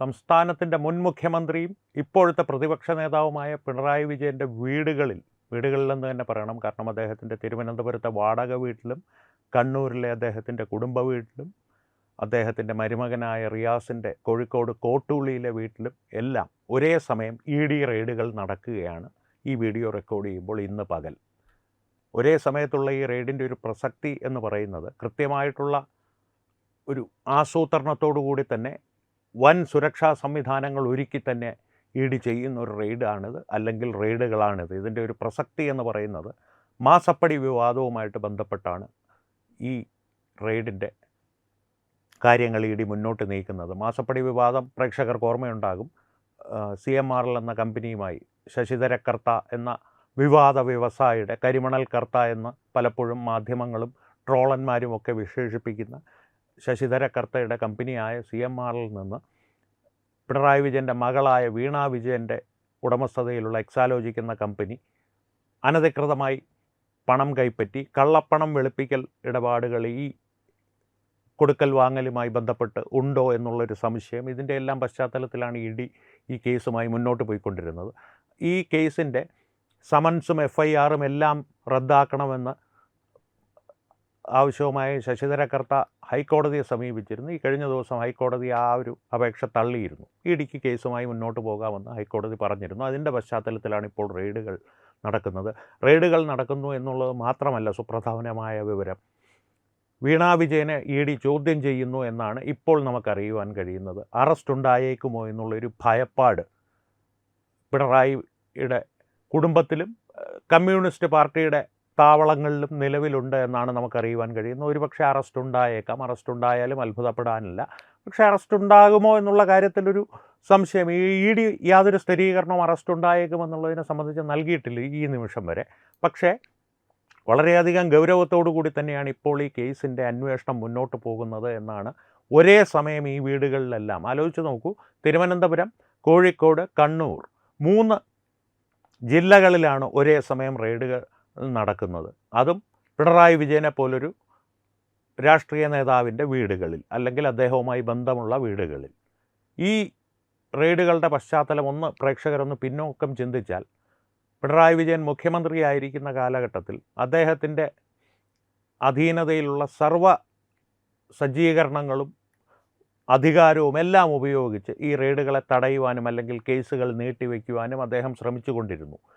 സംസ്ഥാനത്തിൻ്റെ മുൻ മുഖ്യമന്ത്രിയും ഇപ്പോഴത്തെ പ്രതിപക്ഷ നേതാവുമായ പിണറായി വിജയൻ്റെ വീടുകളിലെന്ന് തന്നെ പറയണം. കാരണം അദ്ദേഹത്തിൻ്റെ തിരുവനന്തപുരത്തെ വാടക വീട്ടിലും കണ്ണൂരിലെ അദ്ദേഹത്തിൻ്റെ കുടുംബ വീട്ടിലും അദ്ദേഹത്തിൻ്റെ മരുമകനായ റിയാസിൻ്റെ കോഴിക്കോട് കോട്ടൂളിയിലെ വീട്ടിലും എല്ലാം ഒരേ സമയം ED റെയ്ഡുകൾ നടക്കുകയാണ്. ഈ വീഡിയോ റെക്കോർഡ് ചെയ്യുമ്പോൾ ഇന്ന് പകൽ ഒരേ സമയത്തുള്ള ഈ റെയ്ഡിൻ്റെ ഒരു പ്രസക്തി എന്ന് പറയുന്നത് കൃത്യമായിട്ടുള്ള ഒരു ആസൂത്രണത്തോടു കൂടി തന്നെ വൻ സുരക്ഷാ സംവിധാനങ്ങൾ ഒരുക്കി തന്നെ ED ചെയ്യുന്ന ഒരു റെയ്ഡാണിത്, അല്ലെങ്കിൽ റെയ്ഡുകളാണിത്. ഇതിൻ്റെ ഒരു പ്രസക്തി എന്ന് പറയുന്നത് മാസപ്പടി വിവാദവുമായിട്ട് ബന്ധപ്പെട്ടാണ് ഈ റെയ്ഡിൻ്റെ കാര്യങ്ങൾ ED മുന്നോട്ട് നീക്കുന്നത്. മാസപ്പടി വിവാദം പ്രേക്ഷകർക്ക് ഓർമ്മയുണ്ടാകും. CMRL എന്ന കമ്പനിയുമായി ശശിധര കർത്ത എന്ന വിവാദ വ്യവസായിയുടെ, കരിമണൽ കർത്ത എന്ന് പലപ്പോഴും മാധ്യമങ്ങളും ട്രോളന്മാരും ഒക്കെ വിശേഷിപ്പിക്കുന്ന ശശിധര കർത്തയുടെ കമ്പനിയായ CMRL നിന്ന് പിണറായി വിജയൻ്റെ മകളായ വീണ വിജയൻ്റെ ഉടമസ്ഥതയിലുള്ള എക്സാലോജിക് എന്ന കമ്പനി അനധികൃതമായി പണം കൈപ്പറ്റി കള്ളപ്പണം വെളുപ്പിക്കൽ ഇടപാടുകൾ ഈ കൊടുക്കൽ വാങ്ങലുമായി ബന്ധപ്പെട്ട് ഉണ്ടോ എന്നുള്ളൊരു സംശയം. ഇതിൻ്റെ എല്ലാം പശ്ചാത്തലത്തിലാണ് ED ഈ കേസുമായി മുന്നോട്ട് പോയിക്കൊണ്ടിരുന്നത്. ഈ കേസിൻ്റെ സമൻസും FIRും എല്ലാം റദ്ദാക്കണമെന്ന് ആവശ്യവുമായി ശശിധര കർത്ത ഹൈക്കോടതിയെ സമീപിച്ചിരുന്നു. ഈ കഴിഞ്ഞ ദിവസം ഹൈക്കോടതി ആ ഒരു അപേക്ഷ തള്ളിയിരുന്നു. EDക്ക് കേസുമായി മുന്നോട്ട് പോകാമെന്ന് ഹൈക്കോടതി പറഞ്ഞിരുന്നു. അതിൻ്റെ പശ്ചാത്തലത്തിലാണ് ഇപ്പോൾ റെയ്ഡുകൾ നടക്കുന്നത്. റെയ്ഡുകൾ നടക്കുന്നു എന്നുള്ളത് മാത്രമല്ല സുപ്രധാനമായ വിവരം, വീണ വിജയനെ ED ചോദ്യം ചെയ്യുന്നു എന്നാണ് ഇപ്പോൾ നമുക്കറിയുവാൻ കഴിയുന്നത്. അറസ്റ്റ് ഉണ്ടായേക്കുമോ എന്നുള്ളൊരു ഭയപ്പാട് പിണറായിയുടെ കുടുംബത്തിലും കമ്മ്യൂണിസ്റ്റ് പാർട്ടിയുടെ താവളങ്ങളിലും നിലവിലുണ്ട് എന്നാണ് നമുക്കറിയുവാൻ കഴിയുന്നത്. ഒരുപക്ഷെ അറസ്റ്റ് ഉണ്ടായേക്കാം. അറസ്റ്റ് ഉണ്ടായാലും അത്ഭുതപ്പെടാനില്ല. പക്ഷേ അറസ്റ്റ് ഉണ്ടാകുമോ എന്നുള്ള കാര്യത്തിലൊരു സംശയം. ED യാതൊരു സ്ഥിരീകരണവും അറസ്റ്റ് ഉണ്ടായേക്കുമെന്നുള്ളതിനെ സംബന്ധിച്ച് നൽകിയിട്ടില്ല ഈ നിമിഷം വരെ. പക്ഷേ വളരെയധികം ഗൗരവത്തോടു കൂടി തന്നെയാണ് ഇപ്പോൾ ഈ കേസിൻ്റെ അന്വേഷണം മുന്നോട്ട് പോകുന്നത് എന്നാണ്. ഒരേ സമയം ഈ വീടുകളിലെല്ലാം ആലോചിച്ച് നോക്കൂ, തിരുവനന്തപുരം, കോഴിക്കോട്, കണ്ണൂർ 3 ജില്ലകളിലാണ് ഒരേ സമയം റെയ്ഡുകൾ നടക്കുന്നത്. അതും പിണറായി വിജയനെ പോലൊരു രാഷ്ട്രീയ നേതാവിൻ്റെ വീടുകളിൽ, അല്ലെങ്കിൽ അദ്ദേഹവുമായി ബന്ധമുള്ള വീടുകളിൽ. ഈ റെയ്ഡുകളുടെ പശ്ചാത്തലം പ്രേക്ഷകരൊന്ന് പിന്നോക്കം ചിന്തിച്ചാൽ, പിണറായി വിജയൻ മുഖ്യമന്ത്രിയായിരിക്കുന്ന കാലഘട്ടത്തിൽ അദ്ദേഹത്തിൻ്റെ അധീനതയിലുള്ള സർവ്വ സജ്ജീകരണങ്ങളും അധികാരവും എല്ലാം ഉപയോഗിച്ച് ഈ റെയ്ഡുകളെ തടയുവാനും അല്ലെങ്കിൽ കേസുകൾ നീട്ടിവെക്കുവാനും അദ്ദേഹം ശ്രമിച്ചുകൊണ്ടിരുന്നു.